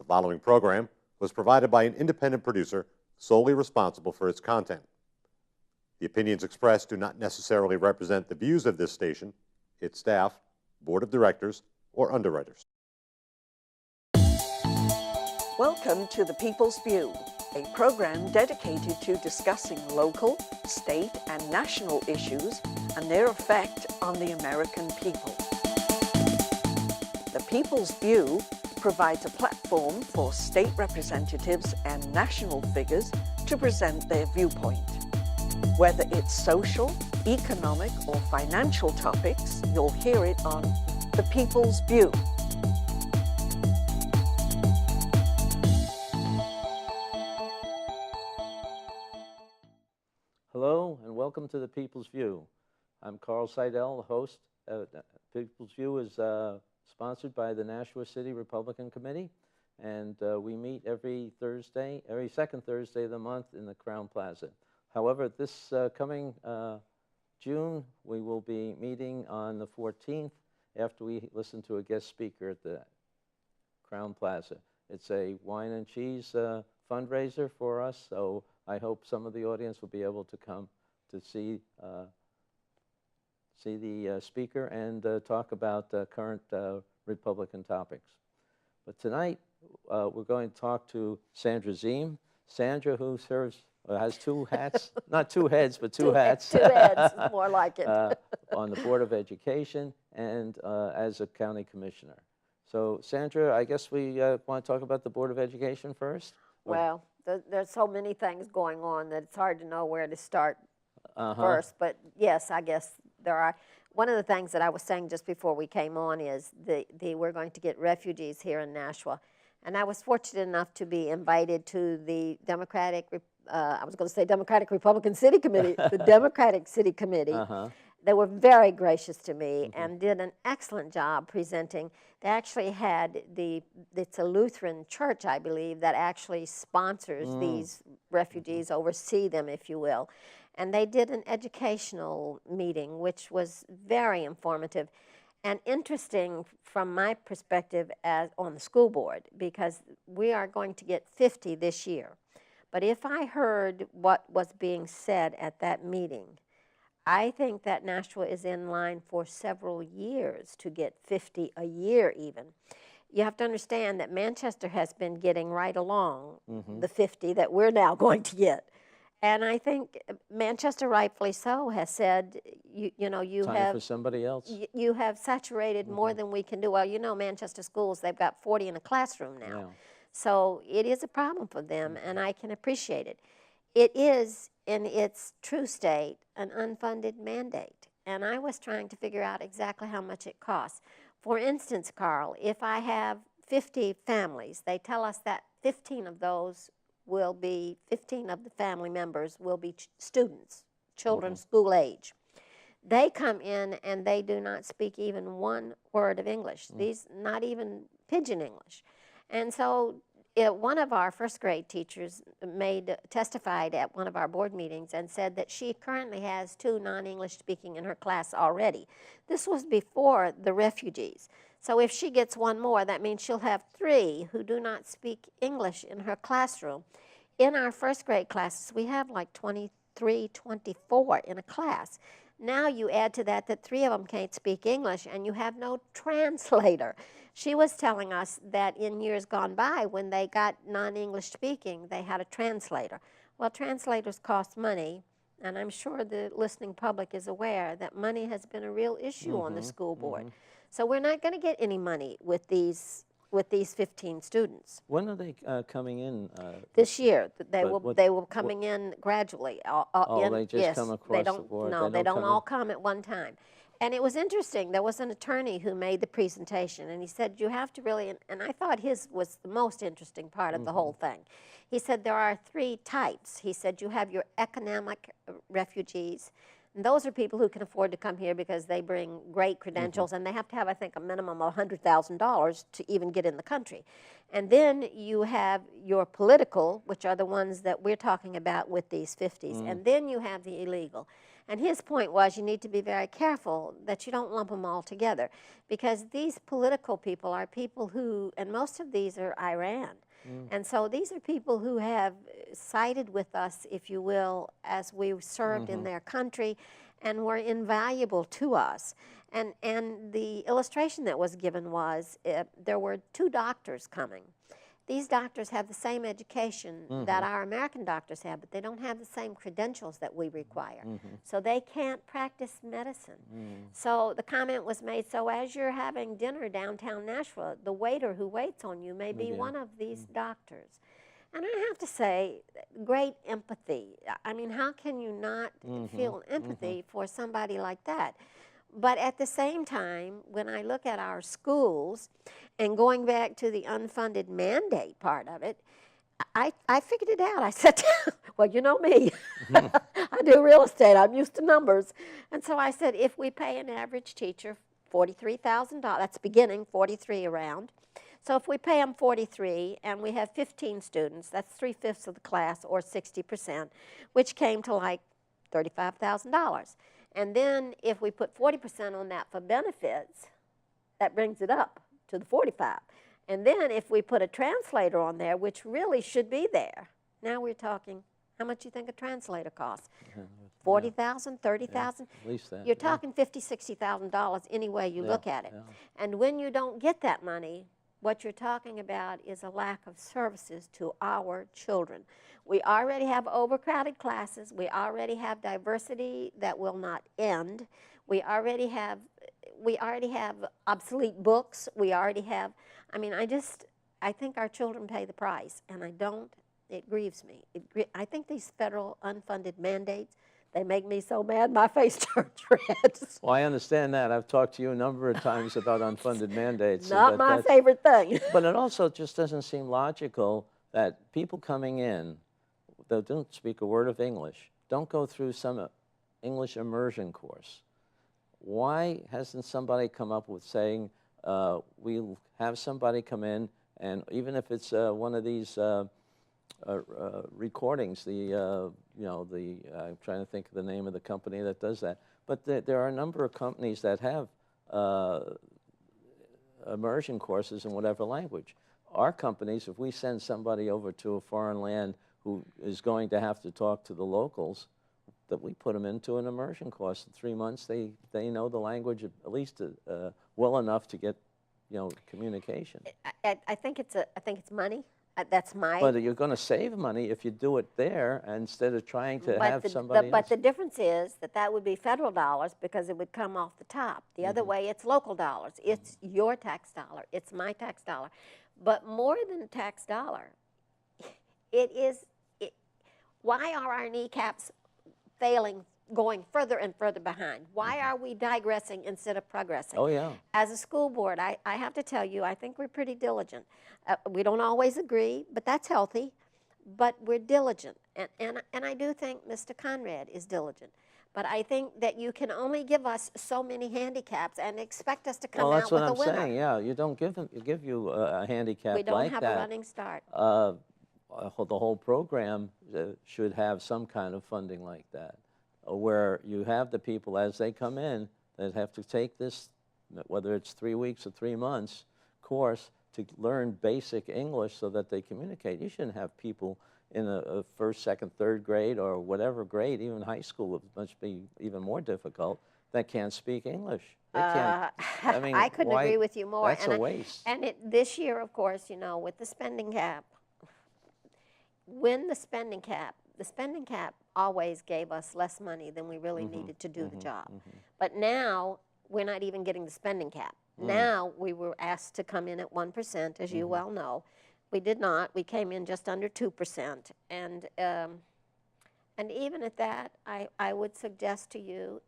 following program was provided by an independent producer solely responsible for its content. The opinions expressed do not necessarily represent the views of this station, its staff, board of directors, or underwriters. Welcome to The People's View, a program dedicated to discussing local, state, and national issues and their effect on the American people. The People's View provides a platform for state representatives and national figures to present their viewpoint. Whether it's social, economic, or financial topics, you'll hear it on The People's View. Hello and welcome to The People's View. I'm Carl Seidel, the host. People's View is sponsored by the Nashua City Republican Committee, and we meet every second Thursday of the month in the Crown Plaza. However, this coming June, we will be meeting on the 14th after we listen to a guest speaker at the Crown Plaza. It's a wine and cheese fundraiser for us, so I hope some of the audience will be able to come to see the speaker and talk about current Republican topics. But tonight, we're going to talk to Sandra Ziehm. Sandra, who has two hats, not two heads, but two hats. Two heads, more like it. On the Board of Education and as a county commissioner. So, Sandra, I guess we want to talk about the Board of Education first? Well, there's so many things going on that it's hard to know where to start first. But yes, I guess there are. One of the things that I was saying just before we came on is we're going to get refugees here in Nashua. And I was fortunate enough to be invited to the Democratic Republican City Committee, the Democratic City Committee. They were very gracious to me and did an excellent job presenting. They actually had it's a Lutheran church, I believe, that actually sponsors these refugees, oversee them, if you will. And they did an educational meeting, which was very informative and interesting from my perspective as on the school board, because we are going to get 50 this year. But if I heard what was being said at that meeting, I think that Nashua is in line for several years to get 50 a year even. You have to understand that Manchester has been getting right along the 50 that we're now going to get. And I think Manchester, rightfully so, has said, you Time have for somebody else. You have saturated more than we can do. Well, Manchester schools, they've got 40 in a classroom now. Yeah. So it is a problem for them, and I can appreciate it. It is, in its true state, an unfunded mandate. And I was trying to figure out exactly how much it costs. For instance, Carl, if I have 50 families, they tell us that 15 of those will be, 15 of the family members will be students, children school age. They come in and they do not speak even one word of English. These, not even pidgin English. And so one of our first grade teachers testified at one of our board meetings and said that she currently has 2 non-English speaking in her class already. This was before the refugees. So if she gets one more, that means she'll have 3 who do not speak English in her classroom. In our first grade classes, we have like 23, 24 in a class. Now you add to that 3 of them can't speak English and you have no translator. She was telling us that in years gone by, when they got non-English speaking, they had a translator. Well, translators cost money, and I'm sure the listening public is aware that money has been a real issue on the school board. So we're not going to get any money with these 15 students. When are they coming in? This year. They will coming in gradually. They just come across the board? No, they don't all come at one time. And it was interesting. There was an attorney who made the presentation, and he said, you have to really, and I thought his was the most interesting part of the whole thing. He said there are 3 types. He said you have your economic refugees. And those are people who can afford to come here because they bring great credentials, and they have to have, I think, a minimum of $100,000 to even get in the country. And then you have your political, which are the ones that we're talking about with these 50s, and then you have the illegal. And his point was you need to be very careful that you don't lump them all together, because these political people are people who, and most of these are Iran. And so these are people who have sided with us, if you will, as we served in their country and were invaluable to us. And the illustration that was given was there were 2 doctors coming. These doctors have the same education that our American doctors have, but they don't have the same credentials that we require. So they can't practice medicine. So the comment was made, so as you're having dinner downtown Nashua, the waiter who waits on you may be one of these doctors. And I have to say, great empathy. I mean, how can you not feel empathy for somebody like that? But at the same time, when I look at our schools, and going back to the unfunded mandate part of it, I figured it out. I said, well, you know me. I do real estate. I'm used to numbers. And so I said, if we pay an average teacher $43,000, that's beginning, 43 around. So if we pay them 43 and we have 15 students, that's 3/5 of the class, or 60%, which came to like $35,000. And then if we put 40% on that for benefits, that brings it up to the 45. And then if we put a translator on there, which really should be there, now we're talking, how much do you think a translator costs? 40,000, 30,000? At least that. You're talking $50,000, $60,000 any way you look at it. And when you don't get that money, what you're talking about is a lack of services to our children. We already have overcrowded classes. We already have diversity that will not end. We already have obsolete books. We already have, I mean, I think our children pay the price, and it grieves me. I think these federal unfunded mandates, they make me so mad my face turns red. Well, I understand that. I've talked to you a number of times about unfunded mandates. Not my favorite thing. But it also just doesn't seem logical that people coming in that don't speak a word of English don't go through some English immersion course. Why hasn't somebody come up with saying, we'll have somebody come in, and even if it's one of these recordings, I'm trying to think of the name of the company that does that, but there are a number of companies that have immersion courses in whatever language. Our companies, if we send somebody over to a foreign land who is going to have to talk to the locals, that we put them into an immersion course. In 3 months, they know the language at least well enough to get, communication. I think it's money. That's my. But you're going to save money if you do it there instead of trying to have somebody. But the difference is that would be federal dollars, because it would come off the top. The other way, it's local dollars. It's your tax dollar. It's my tax dollar. But more than a tax dollar, why are our kneecaps failing, going further and further behind? Why are we digressing instead of progressing? Oh, yeah. As a school board, I have to tell you, I think we're pretty diligent. We don't always agree, but that's healthy. But we're diligent. And I do think Mr. Conrad is diligent. But I think that you can only give us so many handicaps and expect us to come out with a winner. Well, that's what I'm saying, yeah. You don't give you a handicap like that. We don't have a running start. The whole program should have some kind of funding like that, where you have the people as they come in that have to take this, whether it's 3 weeks or 3 months course, to learn basic English so that they communicate. You shouldn't have people in a first, second, third grade or whatever grade, even high school, it must be even more difficult, that can't speak English. They can't, I couldn't agree with you more. That's a waste. And this year, of course, with the spending cap, the spending cap always gave us less money than we really needed to do the job. But now, we're not even getting the spending cap. Now, we were asked to come in at 1%, as you well know. We did not. We came in just under 2%. And even at that, I would suggest to you,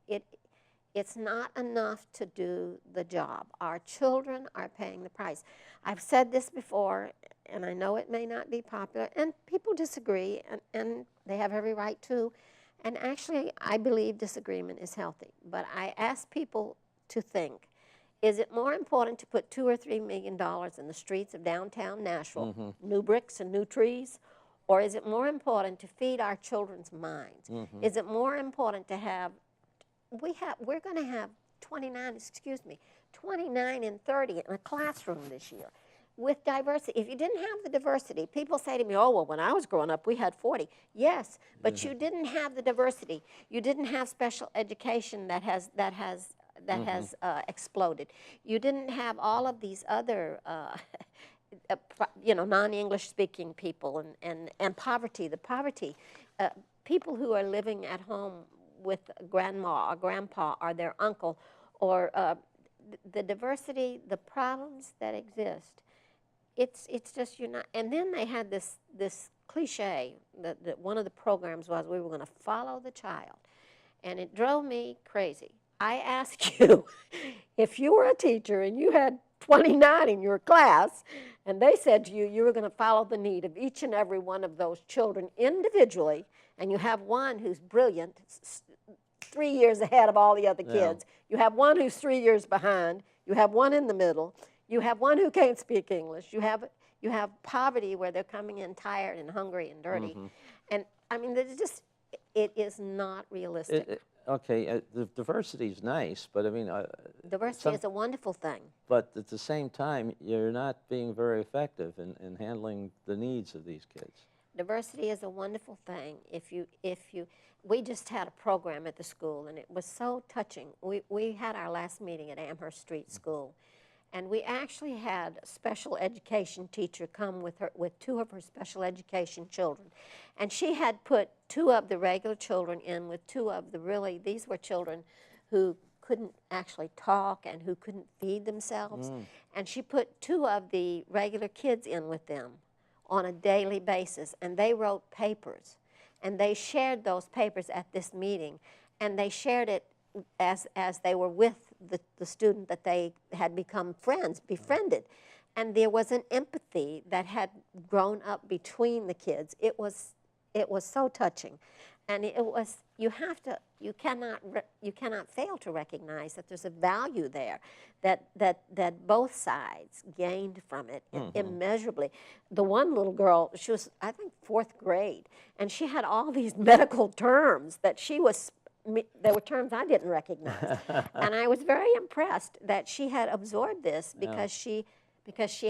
it's not enough to do the job. Our children are paying the price. I've said this before, and I know it may not be popular, and people disagree, and they have every right to. And actually, I believe disagreement is healthy. But I ask people to think, is it more important to put $2 or $3 million in the streets of downtown Nashua, new bricks and new trees, or is it more important to feed our children's minds? Is it more important to have we're going to have 29 and 30 in a classroom this year with diversity. If you didn't have the diversity, people say to me, oh, well, when I was growing up, we had 40. Yes, but you didn't have the diversity. You didn't have special education that has exploded. You didn't have all of these other non-English speaking people and poverty, people who are living at home with grandma or grandpa or their uncle, or the diversity, the problems that exist. It's just you're not. And then they had this cliche that one of the programs was we were going to follow the child, and it drove me crazy. I asked you if you were a teacher and you had 29 in your class, and they said to you you were going to follow the need of each and every one of those children individually, and you have one who's brilliant, 3 years ahead of all the other kids. You have one who's 3 years behind. You have one in the middle. You have one who can't speak English. You have poverty where they're coming in tired and hungry and dirty. And I mean, it is not realistic. The diversity is nice, but I mean... diversity is a wonderful thing. But at the same time, you're not being very effective in handling the needs of these kids. Diversity is a wonderful thing. We just had a program at the school, and it was so touching. We had our last meeting at Amherst Street School, and we actually had a special education teacher come with two of her special education children. And she had put two of the regular children in with two of these were children who couldn't actually talk and who couldn't feed themselves. And she put two of the regular kids in with them on a daily basis, and they wrote papers. And they shared those papers at this meeting, and they shared it as they were with the student that they had become befriended. And there was an empathy that had grown up between the kids. It was so touching. And you cannot fail to recognize that there's a value there, that both sides gained from it immeasurably. The one little girl, she was, I think, 4th grade, and she had all these medical terms that there were terms I didn't recognize. And I was very impressed that she had absorbed this because she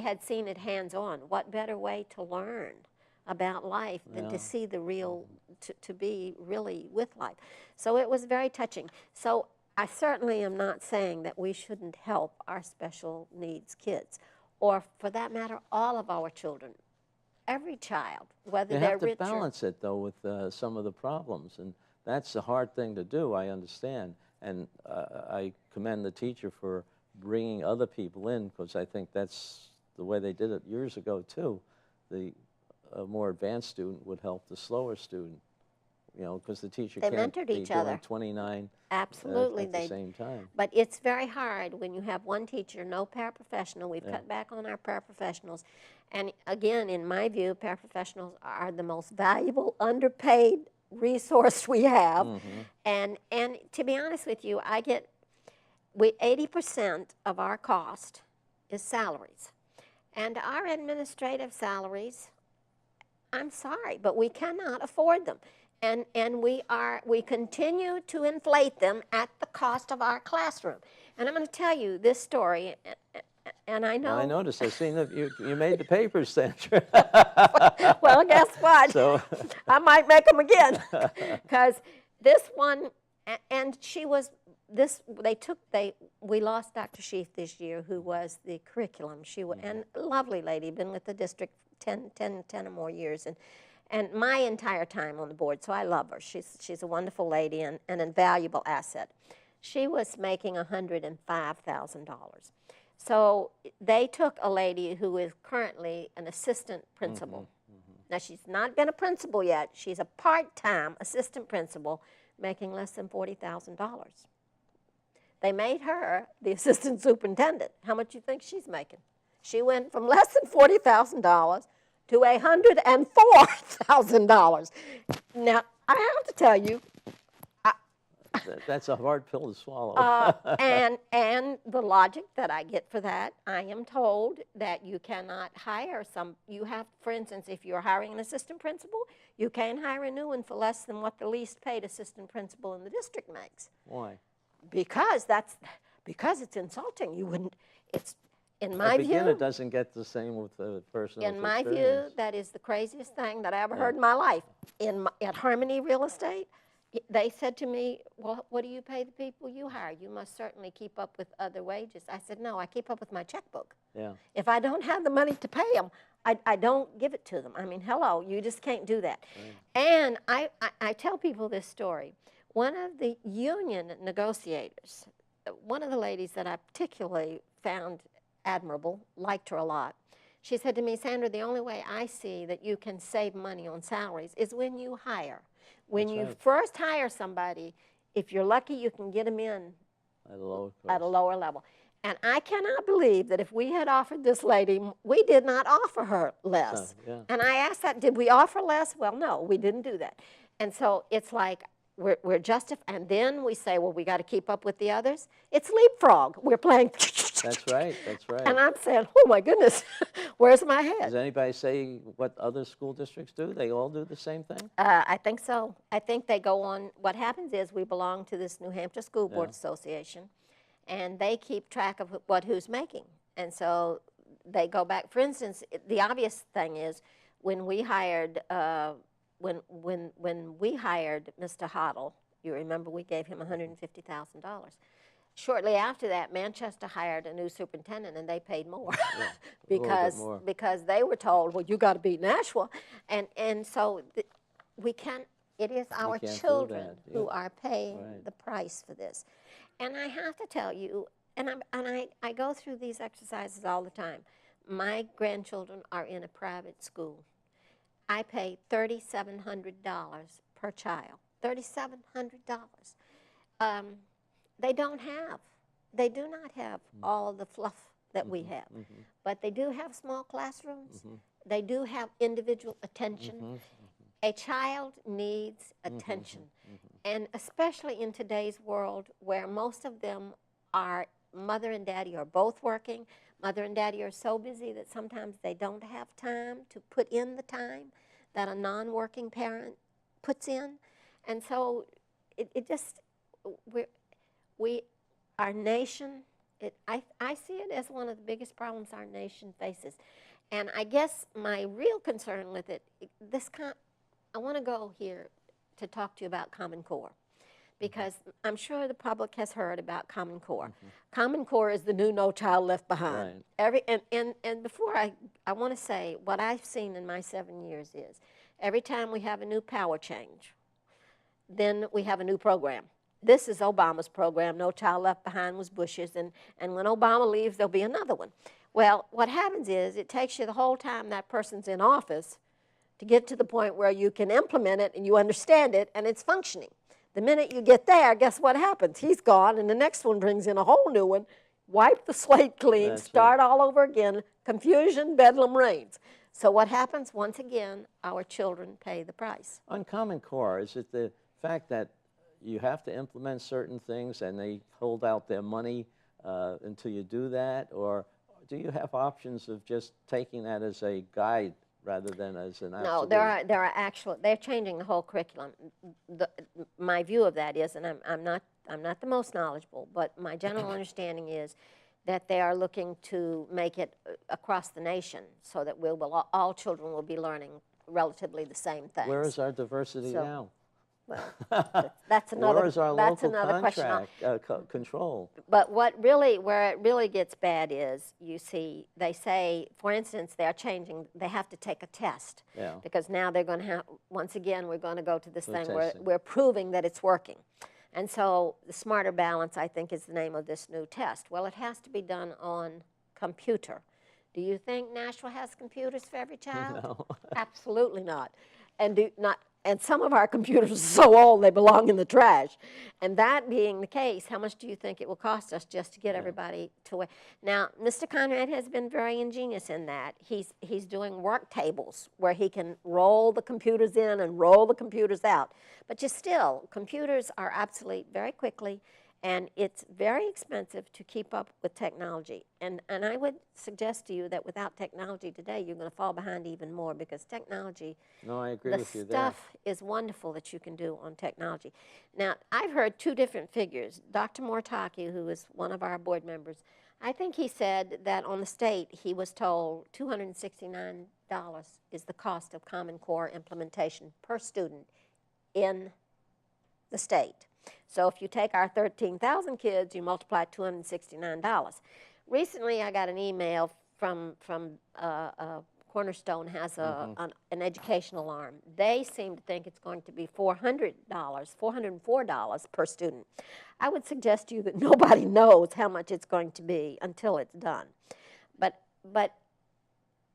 had seen it hands-on. What better way to learn about life than to see the real, to be really with life. So it was very touching. So I certainly am not saying that we shouldn't help our special needs kids, or for that matter, all of our children. Every child, whether they're rich or... You have to balance it, though, with some of the problems, and that's a hard thing to do, I understand. And I commend the teacher for bringing other people in, because I think that's the way they did it years ago, too. A more advanced student would help the slower student, because the teacher can't be doing 29 Absolutely, at the same time. But it's very hard when you have one teacher, no paraprofessional. We've cut back on our paraprofessionals. And again, in my view, paraprofessionals are the most valuable, underpaid resource we have. And to be honest with you, 80% of our cost is salaries. And our administrative salaries, I'm sorry, but we cannot afford them. And we continue to inflate them at the cost of our classroom. And I'm going to tell you this story, and I know... Well, I noticed. I've seen that you made the papers, Sandra. Well, guess what? So I might make them again. Because this one, and she was... we lost Dr. Sheaf this year, who was the curriculum. She was, and a lovely lady, been with the district 10 or more years, and my entire time on the board, so I love her. She's a wonderful lady and an invaluable asset. She was making $105,000. So they took a lady who is currently an assistant principal. Now, she's not been a principal yet. She's a part-time assistant principal making less than $40,000. They made her the assistant superintendent. How much do you think she's making? She went from less than $40,000 to $104,000. Now, I have to tell you, that's a hard pill to swallow. and the logic that I get for that, I am told that you cannot hire you have, for instance, if you're hiring an assistant principal, you can't hire a new one for less than what the least paid assistant principal in the district makes. Why? because it's insulting. You wouldn't. It's in my A beginner view. doesn't get the same with the personal In my view, experience. that is the craziest thing that I ever heard in my life. At Harmony Real Estate, they said to me, well, what do you pay the people you hire? You must certainly keep up with other wages. I said, no, I keep up with my checkbook. Yeah. If I don't have the money to pay them, I don't give it to them. I mean, hello, you just can't do that. Right. And I tell people this story. One of the union negotiators, one of the ladies that I particularly found admirable, liked her a lot, she said to me, Sandra, the only way I see that you can save money on salaries is when you hire. When That's you right. first hire somebody, if you're lucky, you can get them in at a lower level. And I cannot believe that if we had offered this lady, we did not offer her less. Yeah. And I asked that, did we offer less? Well, no, we didn't do that. And so it's like we're justified, and then we say, well, we got to keep up with the others. It's leapfrog. We're playing. That's right, that's right. And I'm saying, oh my goodness, where's my head? Does anybody say what other school districts do? They all do the same thing? I think so. I think they go on. What happens is we belong to this New Hampshire School Board Association, and they keep track of who's making. And so they go back. For instance, the obvious thing is when we hired when we hired Mr. Hoddle, you remember we gave him $150,000. Shortly after that, Manchester hired a new superintendent, and they paid more because they were told, well, you got to beat Nashua, and so we can't. It is our children who are paying the price for this, and I have to tell you, and I go through these exercises all the time. My grandchildren are in a private school. I pay $3,700 per child. $3,700. They do not have all the fluff that we have, but they do have small classrooms. They do have individual attention. A child needs attention, and especially in today's world where most of them are, mother and daddy are both working. Mother and daddy are so busy that sometimes they don't have time to put in the time that a non-working parent puts in. And so our nation, I see it as one of the biggest problems our nation faces. And I guess my real concern with it, I want to go here to talk to you about Common Core, because I'm sure the public has heard about Common Core. Common Core is the new No Child Left Behind. Right. And before I want to say what I've seen in my 7 years is every time we have a new power change, then we have a new program. This is Obama's program. No Child Left Behind was Bush's, and when Obama leaves, there'll be another one. Well, what happens is it takes you the whole time that person's in office to get to the point where you can implement it and you understand it and it's functioning. The minute you get there, guess what happens? He's gone, and the next one brings in a whole new one, wipe the slate clean, start all over again, confusion, bedlam reigns. So what happens? Once again, our children pay the price. On Common Core, is it the fact that you have to implement certain things and they hold out their money until you do that, or do you have options of just taking that as a guide rather than as an absolute? No, they're changing the whole curriculum. My view of that is, and I'm not the most knowledgeable, but my general understanding is that they are looking to make it across the nation so that all children will be learning relatively the same things. Where is our diversity now? Well, that's another. Where is our that's local another contract question. Control? But where it really gets bad is, you see, they say, for instance, they have to take a test. Yeah. Because now they're going to have, once again, we're going to go to this thing where testing. we're proving that it's working. And so the Smarter Balance, I think, is the name of this new test. Well, it has to be done on computer. Do you think Nashua has computers for every child? No. Absolutely not. And some of our computers are so old they belong in the trash. And that being the case, how much do you think it will cost us just to get everybody to it? Now, Mr. Conrad has been very ingenious in that. He's doing work tables where he can roll the computers in and roll the computers out. But computers are obsolete very quickly, And it's very expensive to keep up with technology. And I would suggest to you that without technology today, you're going to fall behind even more, because technology, No, I agree the with you there. stuff is wonderful that you can do on technology. Now, I've heard two different figures. Dr. Mortaki, who is one of our board members, I think he said that on the state, he was told $269 is the cost of Common Core implementation per student in the state. So if you take our 13,000 kids, you multiply $269. Recently, I got an email from Cornerstone has an educational arm. They seem to think it's going to be $400, $404 per student. I would suggest to you that nobody knows how much it's going to be until it's done. But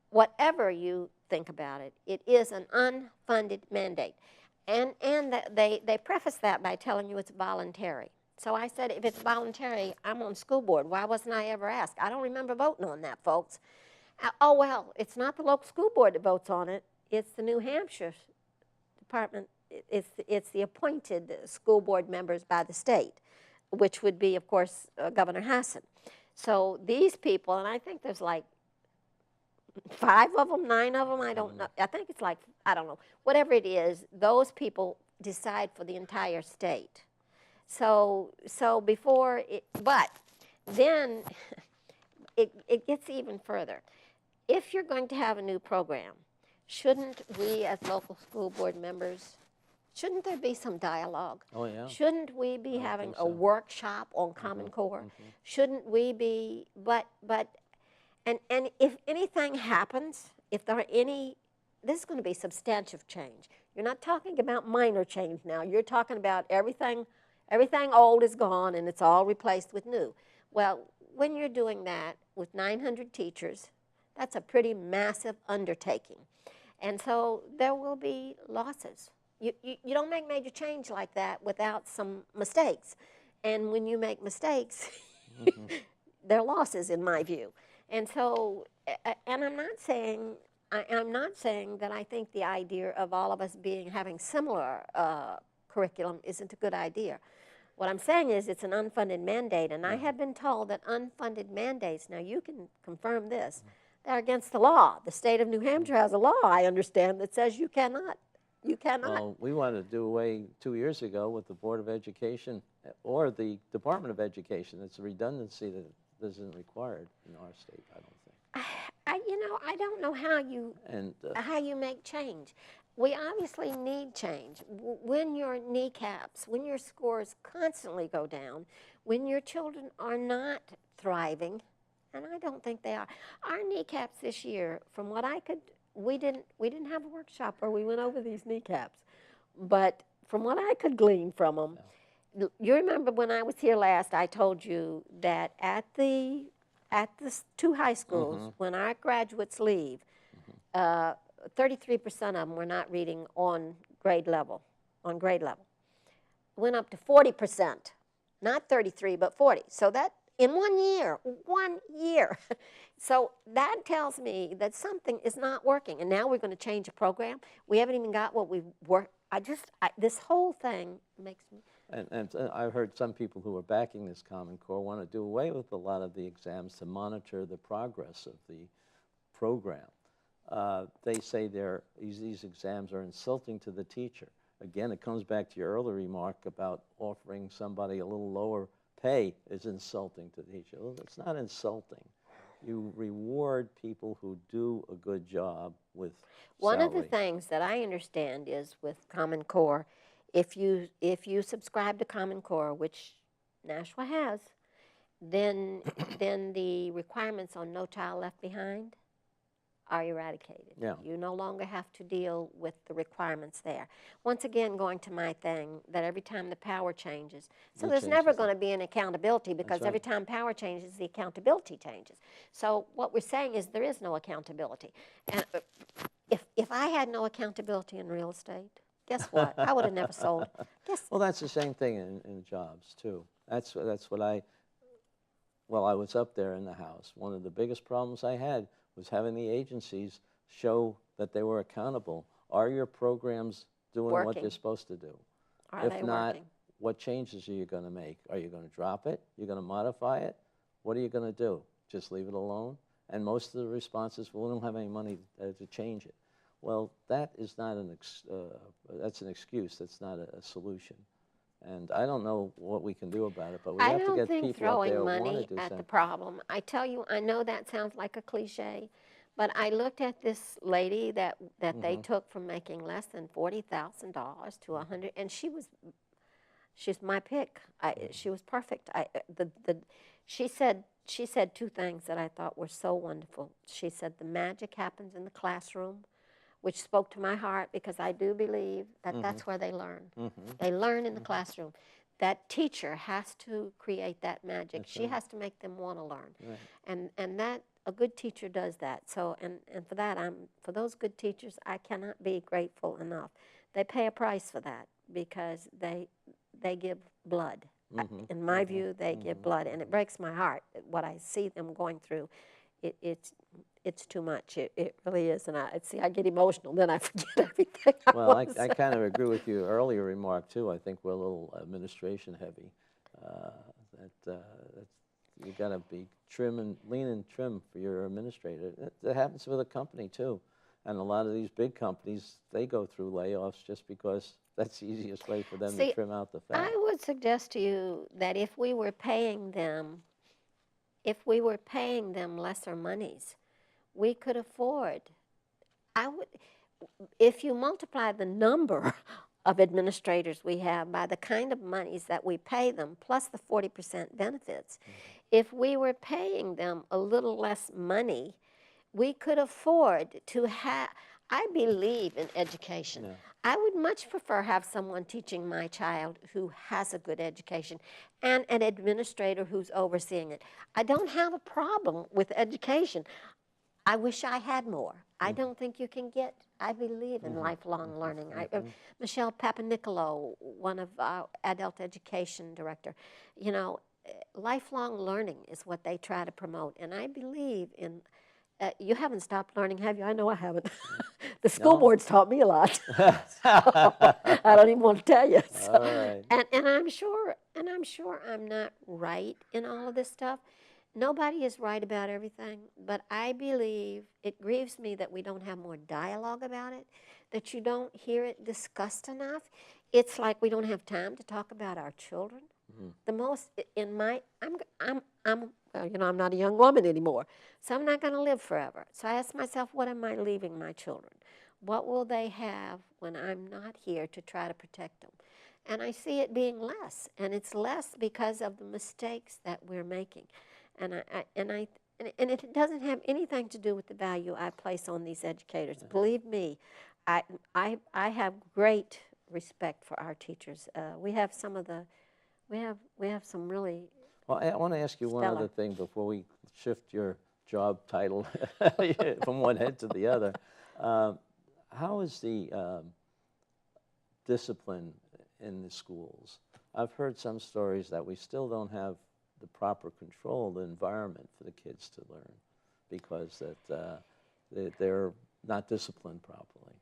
whatever you think about it, it is an unfunded mandate. And they preface that by telling you it's voluntary. So I said, if it's voluntary, I'm on school board. Why wasn't I ever asked? I don't remember voting on that, folks. Oh, well, it's not the local school board that votes on it. It's the New Hampshire department. It's the appointed school board members by the state, which would be, of course, Governor Hassan. So these people, and I think there's like 5 of them, 9 of them, I don't know. I think it's like, I don't know. Whatever it is, those people decide for the entire state. So before it, but then it gets even further. If you're going to have a new program, shouldn't we as local school board members, shouldn't there be some dialogue? Oh, yeah. Shouldn't we be having think a so. workshop on Common Core? Shouldn't we be, and if anything happens, if there are any, this is going to be substantive change. You're not talking about minor change now. You're talking about everything old is gone and it's all replaced with new. Well, when you're doing that with 900 teachers, that's a pretty massive undertaking. And so there will be losses. You don't make major change like that without some mistakes. And when you make mistakes, there are losses in my view. And so, and I'm not saying that I think the idea of all of us having similar curriculum isn't a good idea. What I'm saying is it's an unfunded mandate, and I have been told that unfunded mandates, now you can confirm this, they're against the law. The state of New Hampshire has a law, I understand, that says you cannot. You cannot. Well, we wanted to do away 2 years ago with the Board of Education or the Department of Education. It's a redundancy that isn't required in our state, I don't think. I don't know how you make change. We obviously need change. When your kneecaps, when your scores constantly go down, when your children are not thriving, and I don't think they are. Our kneecaps this year, from what I could, we didn't have a workshop where we went over these kneecaps, but from what I could glean from them, you remember when I was here last, I told you that at the 2 high schools, when our graduates leave, 33% of them were not reading on grade level. Went up to 40%, not 33, but 40. So that in 1 year. So that tells me that something is not working. And now we're going to change a program. We haven't even got what we worked. This whole thing makes me. And I've heard some people who are backing this Common Core want to do away with a lot of the exams to monitor the progress of the program. They say these exams are insulting to the teacher. Again, it comes back to your earlier remark about offering somebody a little lower pay is insulting to the teacher. Well, it's not insulting. You reward people who do a good job with One salary. of the things that I understand is with Common Core, if you subscribe to Common Core, which Nashua has, then the requirements on No Child Left Behind are eradicated. Yeah. You no longer have to deal with the requirements there. Once again, going to my thing, that every time the power changes, so there's never going to be an accountability, because every time power changes, the accountability changes. So what we're saying is there is no accountability. And if I had no accountability in real estate, guess what? I would have never sold. Well, that's the same thing in jobs, too. That's what I was up there in the House. One of the biggest problems I had was having the agencies show that they were accountable. Are your programs doing what Working. they're supposed to do? Are If they not, working? what changes are you going to make? Are you going to drop it? You're going to modify it? What are you going to do? Just leave it alone? And most of the responses, well, we don't have any money to change it. Well, that is not that's an excuse. That's not a solution. And I don't know what we can do about it, but we I have to don't get think people up there throwing who want to money do at the something. problem. I tell you, I know that sounds like a cliche, but I looked at this lady that they took from making less than $40,000 to 100, and she's my pick. She was perfect. She said two things that I thought were so wonderful. She said the magic happens in the classroom, which spoke to my heart because I do believe that that's where they learn. They learn in the classroom. That teacher has to create that magic. That's she right. has to make them want to learn. Right. And that a good teacher does that. So and for that, for those good teachers, I cannot be grateful enough. They pay a price for that because they give blood. In my view, they give blood, and it breaks my heart what I see them going through. It's too much. It really is, and I get emotional. Then I forget everything. Well, I kind of agree with your earlier remark too. I think we're a little administration heavy. You got to be trim and lean and trim for your administrator. That happens with a company too, and a lot of these big companies, they go through layoffs just because that's the easiest way for them to trim out the fat. I would suggest to you that if we were paying them lesser monies, we could afford. If you multiply the number of administrators we have by the kind of monies that we pay them, plus the 40% benefits, if we were paying them a little less money, we could afford to have. I believe in education. Yeah. I would much prefer have someone teaching my child who has a good education and an administrator who's overseeing it. I don't have a problem with education. I wish I had more. I don't think you can get. I believe in lifelong learning. Michelle Papanicolo, one of our adult education director, lifelong learning is what they try to promote, and I believe in. You haven't stopped learning, have you? I know I haven't. The school board's taught me a lot. I don't even want to tell you. So, All right. and I'm sure I'm not right in all of this stuff. Nobody is right about everything, but I believe it grieves me that we don't have more dialogue about it, that you don't hear it discussed enough. It's like we don't have time to talk about our children. The most in my I'm not a young woman anymore, so I'm not going to live forever. So I ask myself, what am I leaving my children? What will they have when I'm not here to try to protect them? And I see it being less, and it's less because of the mistakes that we're making. And it doesn't have anything to do with the value I place on these educators. Believe me, I have great respect for our teachers. We have some really. Well, I want to ask you one Stellar. other thing before we shift your job title from one head to the other. How is the discipline in the schools? I've heard some stories that we still don't have the proper control, the environment for the kids to learn because they're not disciplined properly.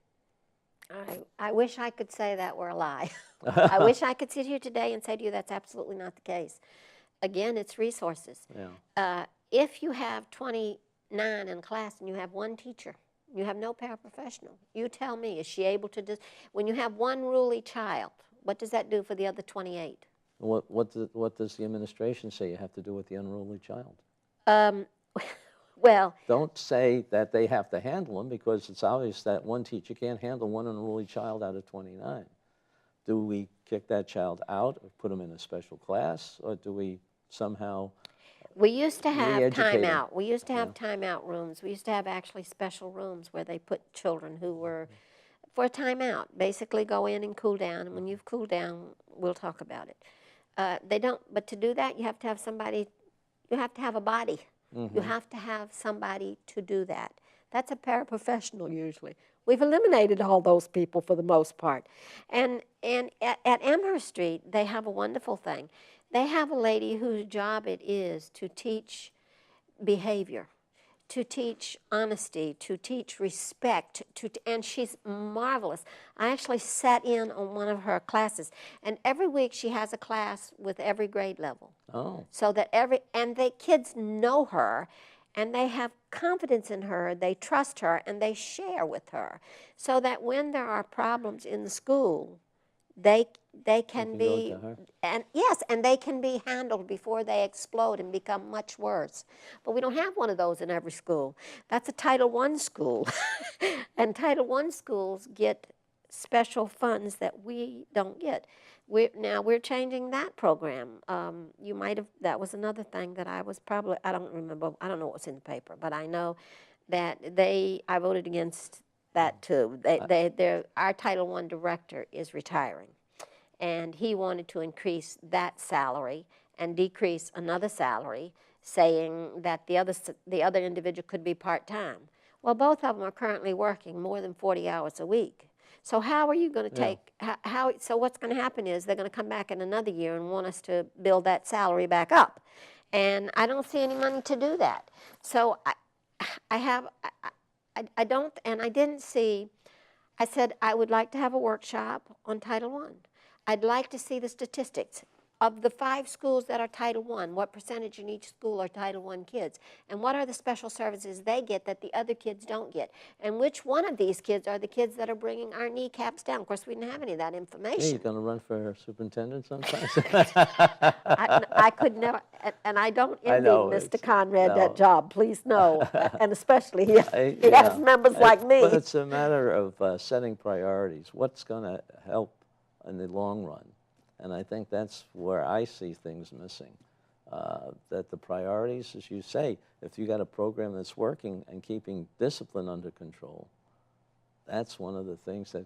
I wish I could say that were a lie. I wish I could sit here today and say to you that's absolutely not the case. Again, it's resources. Yeah. If you have 29 in class and you have one teacher, you have no paraprofessional, you tell me, is she able to when you have one ruly child, what does that do for the other 28? What does the administration say you have to do with the unruly child? Well, don't say that they have to handle them because it's obvious that one teacher can't handle one unruly child out of 29. Do we kick that child out or put them in a special class, or do we somehow we used to have re-educate them? timeout. We used to have timeout rooms. We used to have actually special rooms where they put children who were for a timeout. Basically, go in and cool down, and when you've cooled down, we'll talk about it. They don't. But to do that, you have to have somebody. You have to have a body. You have to have somebody to do that. That's a paraprofessional usually. We've eliminated all those people for the most part. And at Amherst Street, they have a wonderful thing. They have a lady whose job it is to teach behavior. to teach honesty, to teach respect, and she's marvelous. I actually sat in on one of her classes, and every week she has a class with every grade level. Oh. So that the kids know her, and they have confidence in her, they trust her, and they share with her, so that when there are problems in the school, they can be, go to her. and yes, and they can be handled before they explode and become much worse. But we don't have one of those in every school. That's a Title I school, and Title I schools get special funds that we don't get. We're changing that program. You might have, that was another thing that I don't remember, I don't know what was in the paper, but I know that I voted against that too. Our Title I director is retiring, and he wanted to increase that salary and decrease another salary, saying that the other individual could be part-time. Well, both of them are currently working more than 40 hours a week. So how are you going to take, so what's going to happen is they're going to come back in another year and want us to build that salary back up. And I don't see any money to do that. So I don't, and I didn't see, I said I would like to have a workshop on Title I. I'd like to see the statistics. Of the 5 schools that are Title I, what percentage in each school are Title I kids? And what are the special services they get that the other kids don't get? And which one of these kids are the kids that are bringing our kneecaps down? Of course, we didn't have any of that information. Hey, you're going to run for superintendent sometime? I could never, and I don't envy know, Mr. Conrad no. that job, please no. And especially he has Yeah. members like me. But it's a matter of setting priorities. What's going to help in the long run? And I think that's where I see things missing. That the priorities, as you say, if you got a program that's working and keeping discipline under control, that's one of the things that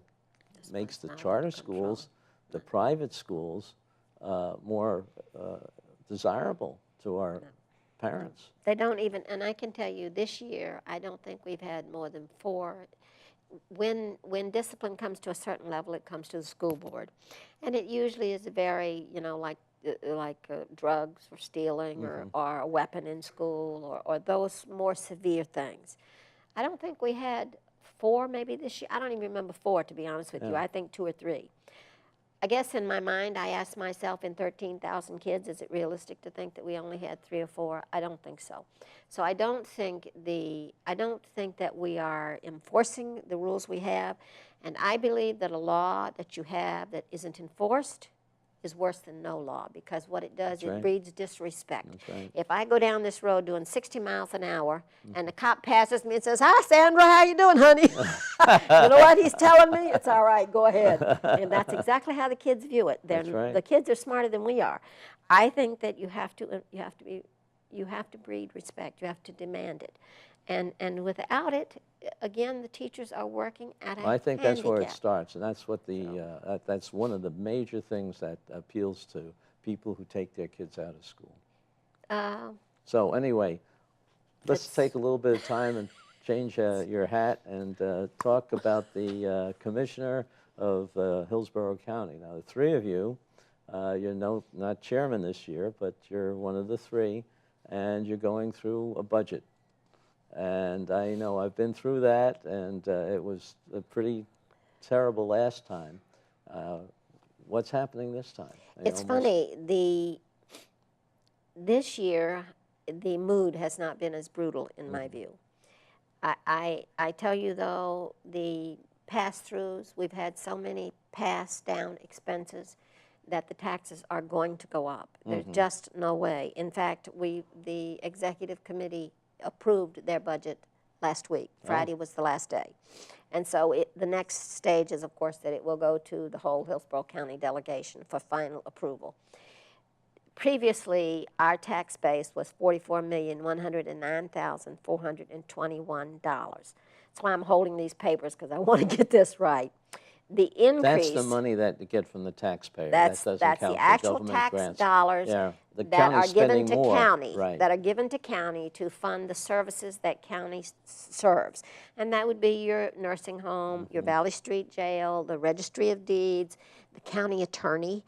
makes the charter schools, the private schools, more desirable to our parents. They don't even, and I can tell you this year, I don't think we've had more than 4. When discipline comes to a certain level, it comes to the school board. And it usually is very, like drugs or stealing or a weapon in school or those more severe things. I don't think we had 4 maybe this year. I don't even remember 4, to be honest with you. I think 2 or 3. I guess in my mind, I asked myself, in 13,000 kids, is it realistic to think that we only had 3 or 4? I don't think so. So I don't think that we are enforcing the rules we have, and I believe that a law that you have that isn't enforced is worse than no law, because what it does, it breeds disrespect. If I go down this road doing 60 miles an hour and the cop passes me and says, "Hi, Sandra, how you doing, honey?" You know what he's telling me? It's all right, go ahead. And that's exactly how the kids view it. The kids are smarter than we are. I think that you have to breed respect. You have to demand it. And without it, again, the teachers are working at a I think that's where it handicap. starts, and that's what that's one of the major things that appeals to people who take their kids out of school. So anyway, let's take a little bit of time and change your hat and talk about the commissioner of Hillsborough County. Now, the 3 of you, you're not chairman this year, but you're one of the 3, and you're going through a budget. And I know I've been through that, and it was pretty terrible last time. What's happening this time? It's funny, this year, the mood has not been as brutal in my view. I tell you though, the pass-throughs, we've had so many pass-down expenses that the taxes are going to go up. There's just no way. In fact, the executive committee approved their budget last week. Friday was the last day. And so the next stage is, of course, that it will go to the whole Hillsborough County delegation for final approval. Previously, our tax base was $44,109,421. That's why I'm holding these papers, because I want to get this right. The increase... That's the money that you get from the taxpayer. That's that doesn't count the actual government tax grants. dollars Yeah, the that are county's given spending to more. county, Right. that are given to county to fund the services that county serves. And that would be your nursing home, your Valley Street Jail, the Registry of Deeds, the county attorney.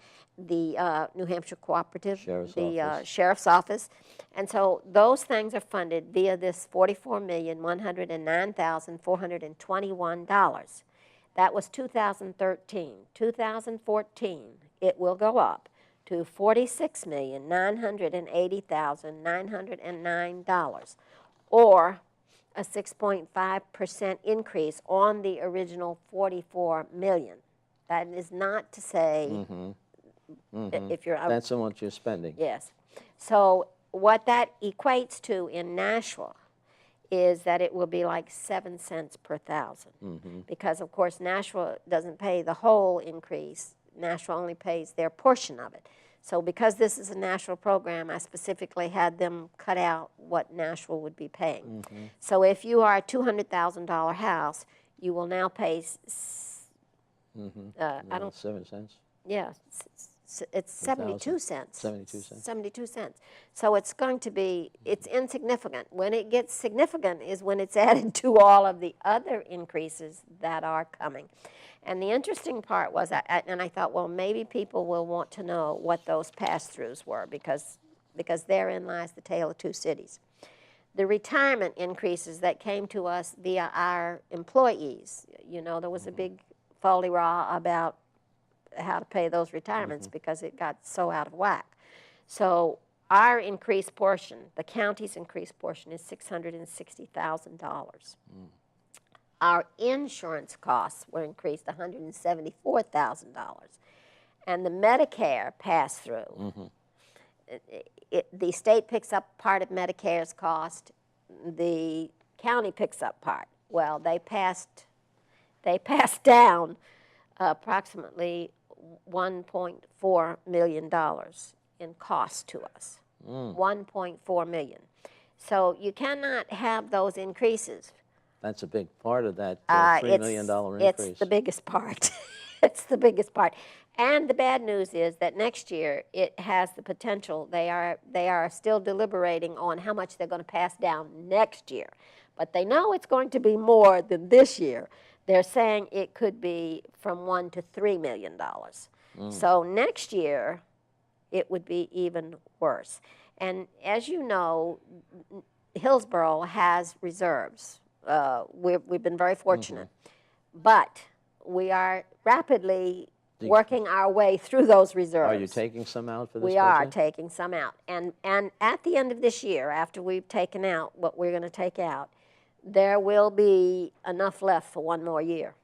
the New Hampshire Cooperative, Sheriff's the Office. Sheriff's Office. And so those things are funded via this $44,109,421. That was 2013. 2014, it will go up to $46,980,909, or a 6.5% increase on the original $44 million. That is not to say if you're That's how much you're spending. yes. So what that equates to in Nashua is that it will be like 7 cents per thousand, because of course Nashua doesn't pay the whole increase. Nashua only pays their portion of it. So because this is a Nashua program, I specifically had them cut out what Nashua would be paying. So if you are a $200,000 house, you will now pay, I don't, 7 cents. yeah, it's 72 cents. 72 cents. 72 cents. So it's going to be, it's insignificant. When it gets significant is when it's added to all of the other increases that are coming. And the interesting part was, and I thought, well, maybe people will want to know what those pass-throughs were, because therein lies the tale of two cities. The retirement increases that came to us via our employees, you know, there was a big folly-rah about how to pay those retirements because it got so out of whack. So our increased portion, the county's increased portion, is $660,000. Our insurance costs were increased $174,000. And the Medicare pass-through, the state picks up part of Medicare's cost, the county picks up part. Well, they passed down approximately $1.4 million in cost to us. $1.4 million. So you cannot have those increases. That's a big part of that $3 million increase. It's the biggest part. It's the biggest part. And the bad news is that next year it has the potential. They are still deliberating on how much they're going to pass down next year. But they know it's going to be more than this year. They're saying it could be from $1 to $3 million. So next year it would be even worse. And as you know, Hillsborough has reserves. We've been very fortunate. But we are rapidly working our way through those reserves. Are you taking some out for this We are taking some out. And at the end of this year, after we've taken out what we're going to take out, there will be enough left for one more year.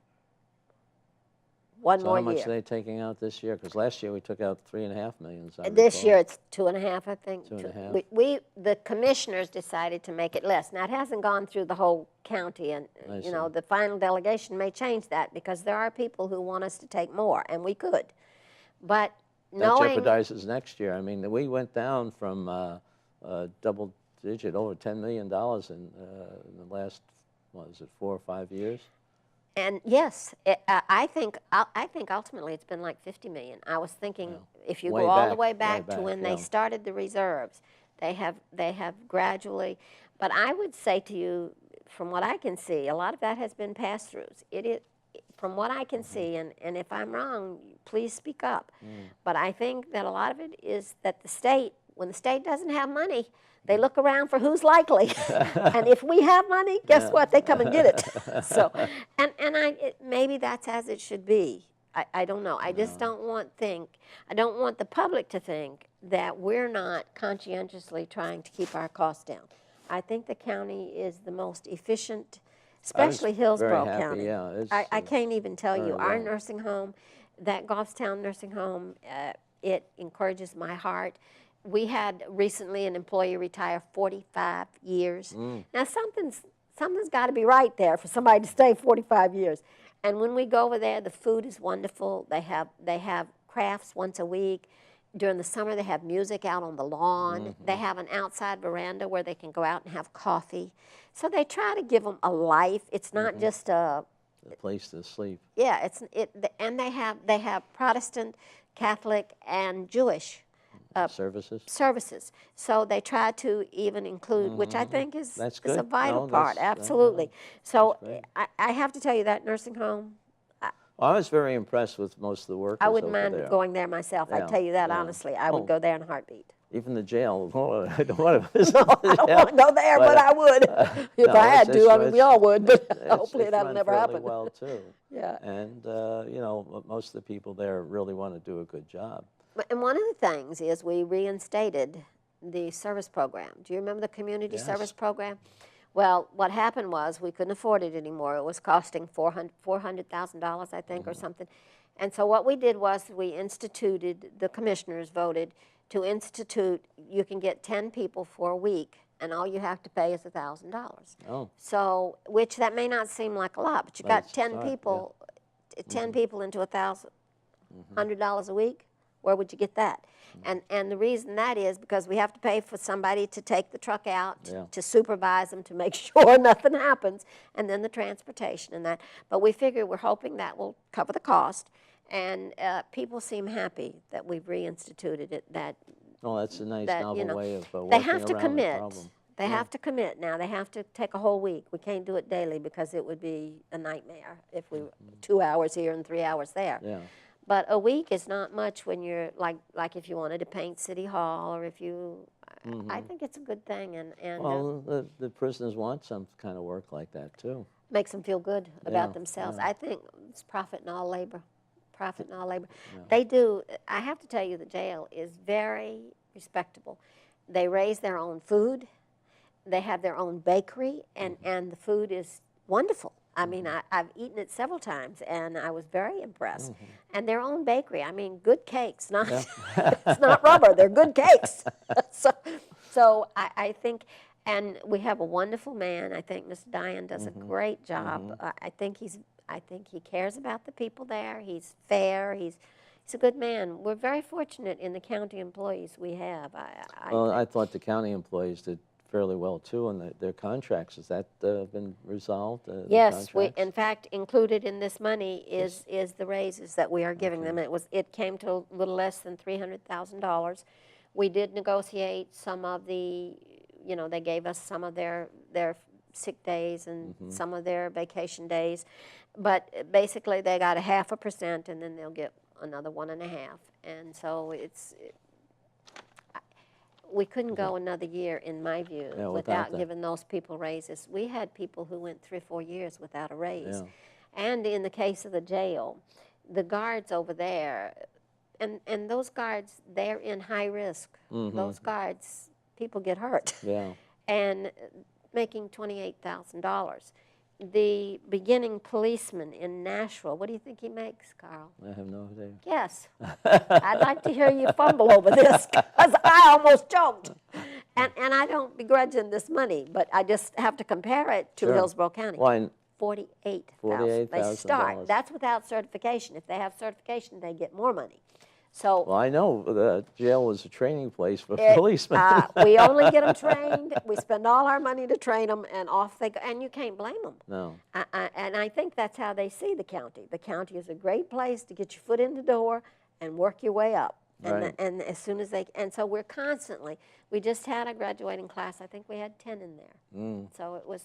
One more year. So how much year. are they taking out this year? Because last year we took out $3.5 million. This year it's 2.5, I think. 2.5. The commissioners decided to make it less. Now it hasn't gone through the whole county, and you know the final delegation may change that because there are people who want us to take more, and we could. But that jeopardizes next year. I mean, we went down from double digit, over $10 million in the last, what is it, 4 or 5 years? And yes, I think ultimately it's been like $50 million. I was thinking if you go all the way back to when they started the reserves, they have gradually. But I would say to you, from what I can see, a lot of that has been pass-throughs. It is, from what I can see, and if I'm wrong, please speak up. But I think that a lot of it is that the state, when the state doesn't have money, they look around for who's likely, and if we have money, guess what? They come and get it. So, and maybe that's as it should be. I don't know. I just don't want the public to think that we're not conscientiously trying to keep our costs down. I think the county is the most efficient, especially Hillsborough County. Yeah, I can't even tell you. Our nursing home, that Goffstown nursing home, it encourages my heart. We had recently an employee retire 45 years. Now something's got to be right there for somebody to stay 45 years. And when we go over there, the food is wonderful. They have crafts once a week. During the summer, they have music out on the lawn. They have an outside veranda where they can go out and have coffee. So they try to give them a life. It's not just a place to sleep. Yeah, and they have Protestant, Catholic, and Jewish services. So they try to even include, which I think is a vital part, absolutely. So I have to tell you that nursing home, Well, I was very impressed with most of the workers I wouldn't over mind there. going there myself. I Yeah, tell you that yeah. honestly. I would Oh. go there in a heartbeat. Even the jail. Oh, I don't want to visit No, the I don't jail, want to go there, but I would if no, I had it's- to. I mean, we all would, but it's- hopefully it's that'll run never fairly happen. well too. Yeah. And you know, most of the people there really want to do a good job. And one of the things is we reinstated the service program. Do you remember the community Yes. service program? Well, what happened was we couldn't afford it anymore. It was costing $400,000, I think, or something. And so what we did was we instituted, the commissioners voted to institute, you can get 10 people for a week, and all you have to pay is $1,000. Oh, So, which that may not seem like a lot, but you But got it's a 10 start, yeah. people, 10 people into $1,000 a week. Where would you get that? And the reason that is because we have to pay for somebody to take the truck out, Yeah. to supervise them, to make sure nothing happens, and then the transportation and that. But we figure we're hoping that will cover the cost, and people seem happy that we've reinstituted it. That well, that's a nice that, novel you know, way of working they have to around commit. the problem. They have to commit now. They have to take a whole week. We can't do it daily because it would be a nightmare if we 2 hours here and 3 hours there. Yeah. But a week is not much when you're like if you wanted to paint City Hall or if you. I think it's a good thing and Well, the prisoners want some kind of work like that too. makes them feel good about Yeah, themselves. yeah. I think it's profit in all labor. Profit in all labor. They do. I have to tell you, the jail is very respectable. They raise their own food. They have their own bakery, and the food is wonderful. I mean, I've eaten it several times, and I was very impressed. And their own bakery, I mean, good cakes, not it's not rubber, they're good cakes. so I think, and we have a wonderful man. I think Mr. Diane does a great job. I think he cares about the people there. He's fair. He's a good man. We're very fortunate in the county employees we have. Well, I thought the county employees did fairly well too, and their contracts, has that been resolved? the Yes, contracts? in fact, included in this money is the raises that we are giving them. It came to a little less than $300,000. We did negotiate some of the, they gave us some of their sick days and some of their vacation days, but basically they got 0.5%, and then they'll get another 1.5%, and so we couldn't go another year, in my view, Yeah, without without that. giving those people raises. We had people who went 3 or 4 years without a raise. Yeah. And in the case of the jail, the guards over there, and those guards, they're in high risk. Those guards, people get hurt. Yeah. And making $28,000. The beginning policeman in Nashua, what do you think he makes, Carl? I have no idea. Yes. I'd like to hear you fumble over this, because I almost choked. And I don't begrudge him this money, but I just have to compare it to Sure. Hillsborough County. Well, $48,000. They start. $48,000. That's without certification. If they have certification, they get more money. So well, I know the jail was a training place for it- policemen. we only get them trained. We spend all our money to train them, and off they go. And you can't blame them. No. And I think that's how they see the county. The county is a great place to get your foot in the door and work your way up. And, Right. and as soon as and so we're constantly, we just had a graduating class. I think we had 10 in there. So it was,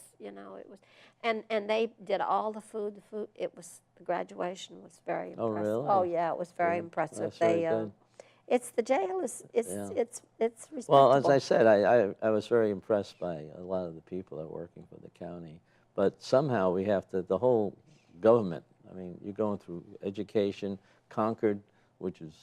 and they did all the food. The graduation was very Oh, impressive. really? Oh, yeah, it was very Good. impressive. That's very good. The jail is, it's respectable. Well, as I said, I was very impressed by a lot of the people that are working for the county. But somehow we have to, the whole government, I mean, you're going through education, Concord, which is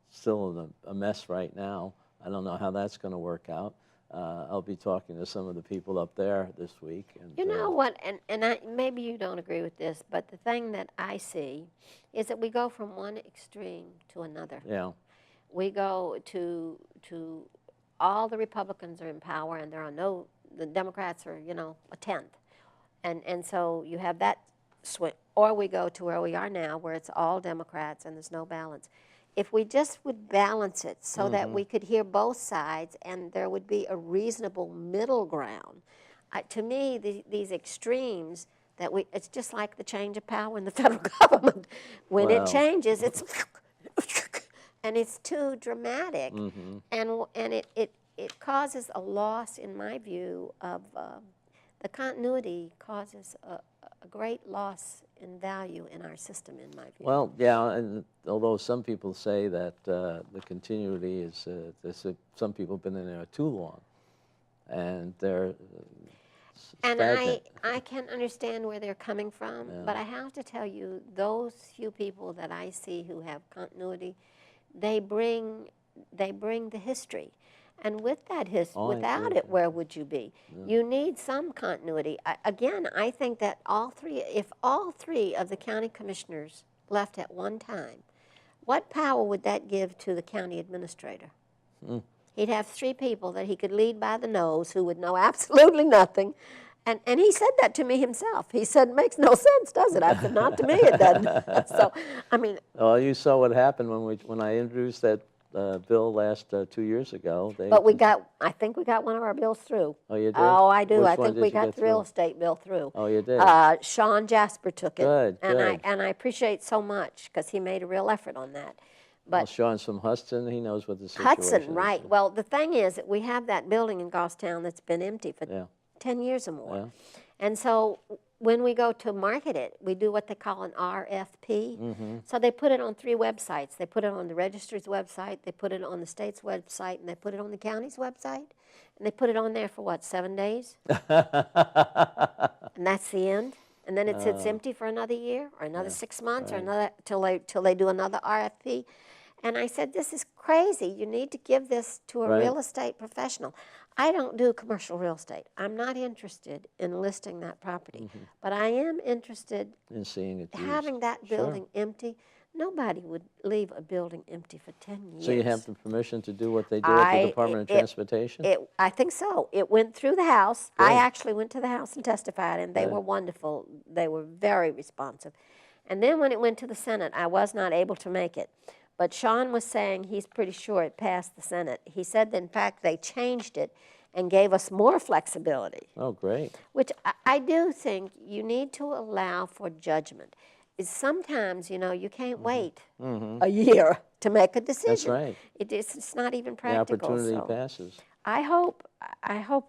still a mess right now. I don't know how that's going to work out. I'll be talking to some of the people up there this week. And, You know what, and maybe you don't agree with this, but the thing that I see is that we go from one extreme to another. Yeah. We go to all the Republicans are in power, and the Democrats are, a tenth. And so you have that swing. Or we go to where we are now, where it's all Democrats and there's no balance. If we just would balance it so that we could hear both sides and there would be a reasonable middle ground, to me, these extremes, it's just like the change of power in the federal government. When Wow. it changes, it's and it's too dramatic, and it causes a loss, in my view, of the continuity causes a great loss in value in our system, in my view. Well, yeah, and although some people say that the continuity is, some people have been in there too long, and they're and stagnant. I can understand where they're coming from, Yeah. but I have to tell you, those few people that I see who have continuity, they bring the history. And with that history, Oh, I without agree. it, where would you be? Yeah. You need some continuity. Again, I think that if all three of the county commissioners left at one time, what power would that give to the county administrator? He'd have three people that he could lead by the nose who would know absolutely nothing. And he said that to me himself. He said, it makes no sense, does it? I said, not to me, it doesn't. So, I mean. Well, you saw what happened when I introduced that bill last 2 years ago. But I think we got one of our bills through. Oh, you did? Oh, I do. Which I one think did we you got get the real through? estate bill through. Oh, you did? Sean Jasper took it. Good, good. And I appreciate so much because he made a real effort on that. Well, But Sean's from Hudson. He knows what the situation Hudson, is. right. Well, the thing is that we have that building in Goffstown that's been empty for Yeah. 10 years or more. Yeah. And so when we go to market it, we do what they call an RFP. Mm-hmm. So they put it on 3 websites. They put it on the registry's website, they put it on the state's website, and they put it on the county's website. And they put it on there for what, 7 days? And that's the end. And then it sits empty for another year or another 6 months or another till they do another RFP. And I said, this is crazy. You need to give this to a Right. real estate professional. I don't do commercial real estate. I'm not interested in listing that property. But I am interested In seeing it used. having that Sure. building empty. Nobody would leave a building empty for 10 years. So you have the permission to do what they do at the Department of Transportation? I think so. It went through the House. I Good. actually went to the House and testified, and they Good. were wonderful. They were very responsive. And then when it went to the Senate, I was not able to make it. But Sean was saying he's pretty sure it passed the Senate. He said that, in fact, they changed it and gave us more flexibility, Oh, great. which I do think you need to allow for judgment. Is sometimes, you can't wait a year to make a decision. That's right. It's not even The practical. opportunity so passes. I hope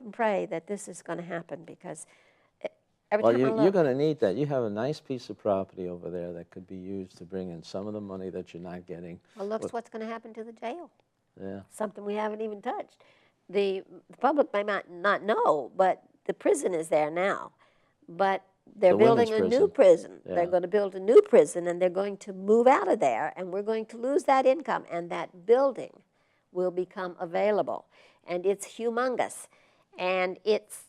and pray that this is going to happen because every Well, time I you're look, going to need that. You have a nice piece of property over there that could be used to bring in some of the money that you're not getting. well, look what's going to happen to the jail. Yeah. Something we haven't even touched. The public may not know, but the prison is there now. But they're The building women's a new prison. Yeah. They're going to build a new prison, and they're going to move out of there, and we're going to lose that income, and that building will become available. And it's humongous. And it's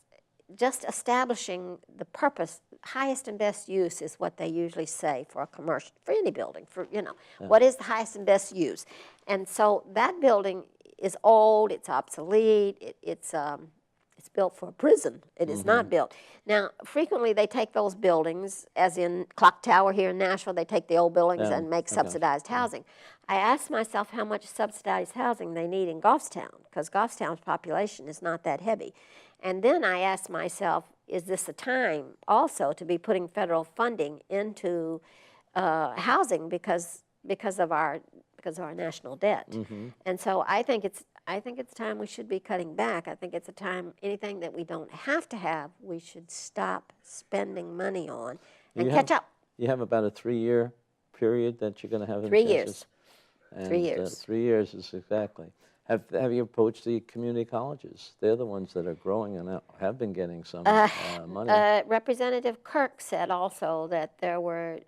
just establishing the purpose. Highest and best use is what they usually say for a commercial, for any building, what is the highest and best use? And so that building is old, it's obsolete, it's built for a prison. It is not built. Now, frequently they take those buildings, as in Clock Tower here in Nashville, they take the old buildings Yeah, and make okay. subsidized housing. I asked myself how much subsidized housing they need in Goffstown, because Goffstown's population is not that heavy. And then I asked myself, is this a time also to be putting federal funding into housing because of our national debt? And so I think it's time we should be cutting back. I think it's a time anything that we don't have to have, we should stop spending money on and catch up. You have about a 3-year period that you're going to have in 3 census? years. And, 3 years. 3 years is exactly. Have you approached the community colleges? They're the ones that are growing and have been getting some money. Representative Kirk said also that there were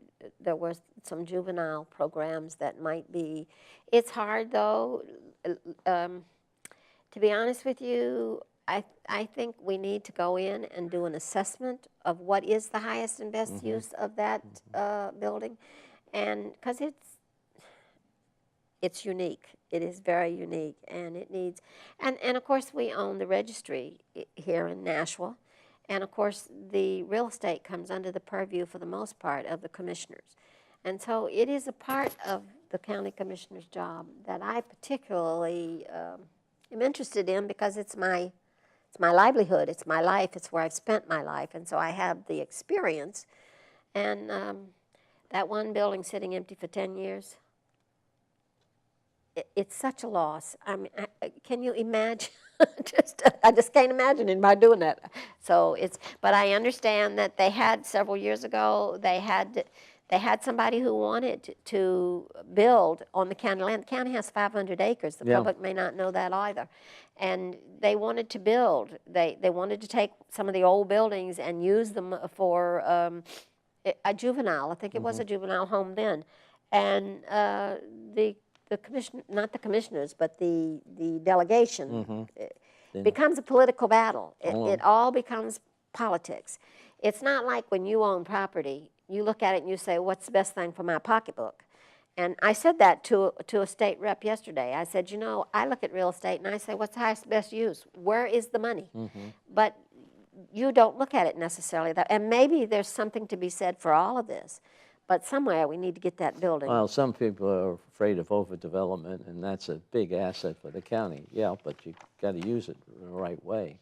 some juvenile programs that might be. It's hard though. To be honest with you, I think we need to go in and do an assessment of what is the highest and best use of that building, and because it's unique. It is very unique, and it needs, and of course we own the registry here in Nashua, and of course the real estate comes under the purview for the most part of the commissioners, and so it is a part of the county commissioner's job that I particularly am interested in because it's my livelihood, it's my life, it's where I've spent my life, and so I have the experience, and that one building sitting empty for 10 years. It's such a loss. I mean, can you imagine? I just can't imagine anybody doing that. So but I understand that they had several years ago, they had somebody who wanted to build on the county land. The county has 500 acres. The Yeah. public may not know that either. And they wanted to build. They wanted to take some of the old buildings and use them for a juvenile. I think it was a juvenile home then. And the commission, not the commissioners, but the delegation, becomes a political battle. It all becomes politics. It's not like when you own property, you look at it and you say, what's the best thing for my pocketbook? And I said that to a state rep yesterday. I said, you know, I look at real estate and I say, what's the highest best use? Where is the money? But you don't look at it necessarily that. And maybe there's something to be said for all of this. But somewhere we need to get that building. Well, some people are afraid of overdevelopment, and that's a big asset for the county. Yeah, but you got to use it in the right way.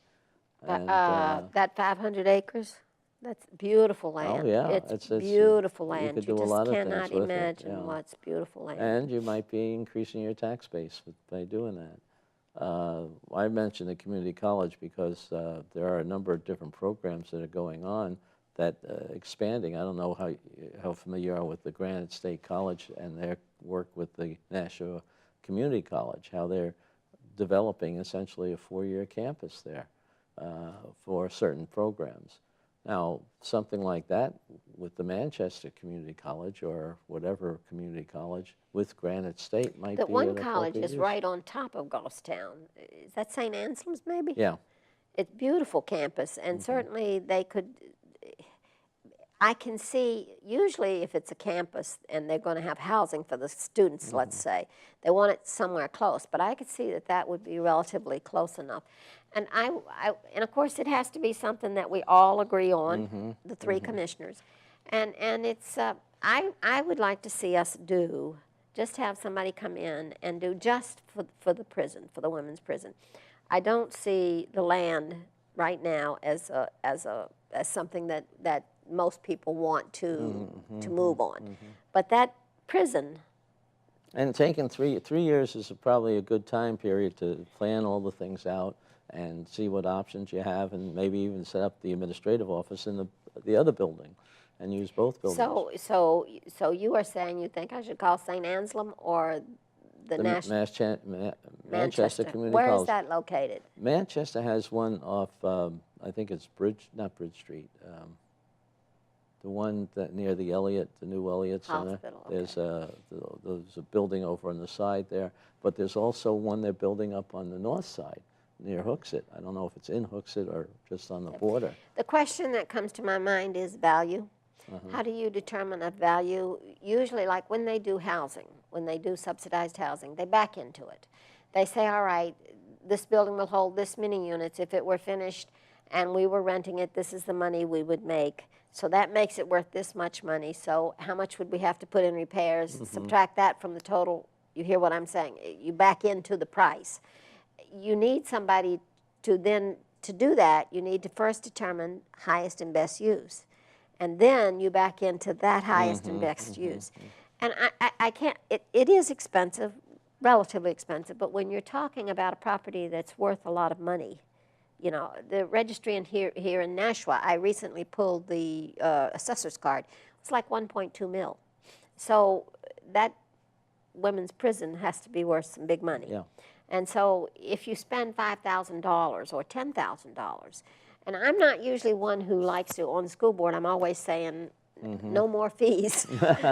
And, that 500 acres, that's beautiful land. Oh, yeah. It's beautiful you land. could You do a just lot of cannot things with it, imagine yeah. what's beautiful land. And you might be increasing your tax base by doing that. I mentioned the community college because there are a number of different programs that are going on that expanding. I don't know how familiar you are with the Granite State College and their work with the Nashua Community College, how they're developing essentially a 4-year campus there for certain programs. Now, something like that with the Manchester Community College or whatever community college with Granite State might be The one an college appropriate is use. right on top of Goffstown. Is that St. Anselm's maybe? Yeah. It's a beautiful campus, and certainly they could, I can see, usually if it's a campus and they're going to have housing for the students, let's say, they want it somewhere close, but I could see that that would be relatively close enough. And and of course it has to be something that we all agree on, the 3 commissioners. And it's, I would like to see us just have somebody come in and do just for the prison, for the women's prison. I don't see the land right now as something that most people want to move on. But that prison. And taking 3 years is probably a good time period to plan all the things out and see what options you have, and maybe even set up the administrative office in the other building and use both buildings. So you are saying you think I should call St. Anselm or the Manchester Community Where College. is that located? Manchester has one off, I think it's not Bridge Street, the one near the new Elliott Center. Hospital, okay. There's a building over on the side there, but there's also one they're building up on the north side near Hooksett. I don't know if it's in Hooksett or just on the border. The question that comes to my mind is value. How do you determine a value? Usually, like when they do housing, when they do subsidized housing, they back into it. They say, all right, this building will hold this many units. If it were finished and we were renting it, this is the money we would make. So that makes it worth this much money. So how much would we have to put in repairs? Subtract that from the total. You hear what I'm saying? You back into the price. You need somebody to do that, you need to first determine highest and best use. And then you back into that highest and best use. And I can't, it is expensive, relatively expensive, but when you're talking about a property that's worth a lot of money, you know, the registry here in Nashua, I recently pulled the assessor's card. It's like 1.2 mil. So that women's prison has to be worth some big money. Yeah. And so if you spend $5,000 or $10,000, and I'm not usually one who likes to, on the school board, I'm always saying, no more fees.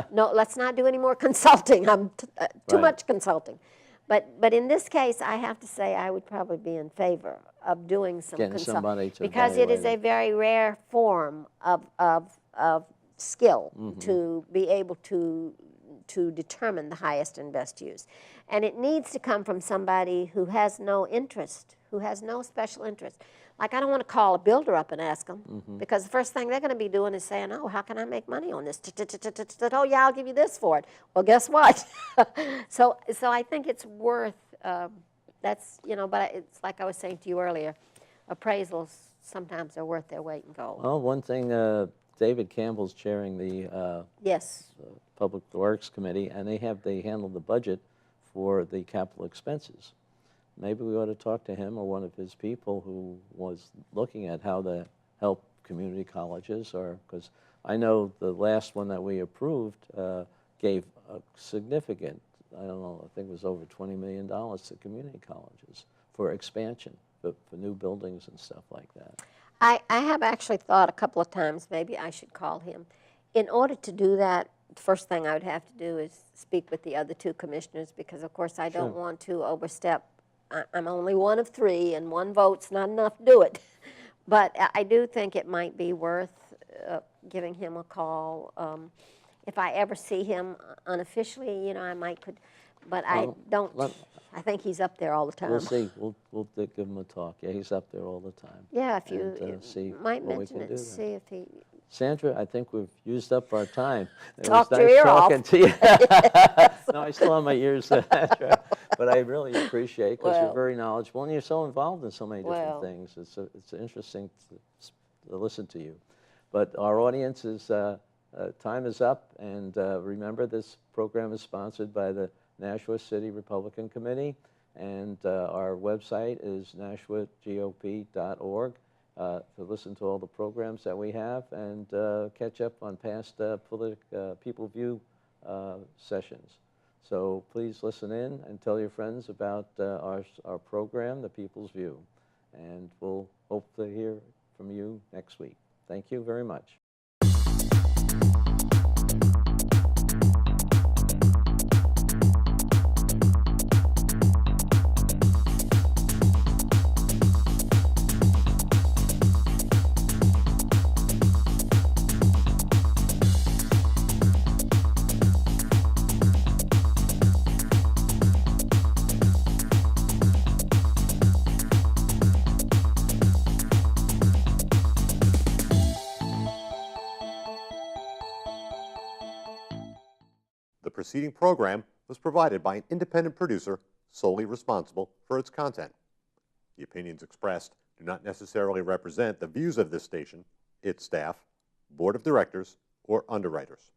No, let's not do any more consulting. I'm too much consulting. But in this case, I have to say I would probably be in favor of doing some consulting. Because it is a very rare form of skill to be able to determine the highest and best use. And it needs to come from somebody who has no interest, who has no special interest. Like, I don't want to call a builder up and ask them, because the first thing they're going to be doing is saying, oh, how can I make money on this? Oh, yeah, I'll give you this for it. Well, guess what? So I think it's worth, that's, you know, but it's like I was saying to you earlier, appraisals sometimes are worth their weight in gold. Well, one thing, David Campbell's chairing the Yes. Public Works Committee, and they handle the budget for the capital expenses. maybe we ought to talk to him or one of his people who was looking at how to help community colleges, or because I know the last one that we approved gave a significant, I don't know, I think it was over $20 million to community colleges for expansion, for new buildings and stuff like that. I have actually thought a couple of times maybe I should call him. In order to do that, the first thing I would have to do is speak with the other two commissioners, because of course I don't want to overstep. I'm only one of three, and one vote's not enough to do it. But I do think it might be worth giving him a call. If I ever see him unofficially, I might could, but I don't. I think he's up there all the time. We'll see. We'll give him a talk. Yeah, he's up there all the time. Yeah, if you see might what we mention can it, do see then. if he. Sandra, I think we've used up our time. It Talk was your nice ear off. talking to you. No, I still have my ears. That's right. But I really appreciate it because you're very knowledgeable and you're so involved in so many different things. It's interesting to listen to you. But our audience is time is up, and remember, this program is sponsored by the Nashua City Republican Committee, and our website is nashuagop.org. To listen to all the programs that we have and catch up on past People View sessions. So please listen in and tell your friends about our program, The People's View. And we'll hope to hear from you next week. Thank you very much. The preceding program was provided by an independent producer solely responsible for its content. The opinions expressed do not necessarily represent the views of this station, its staff, board of directors, or underwriters.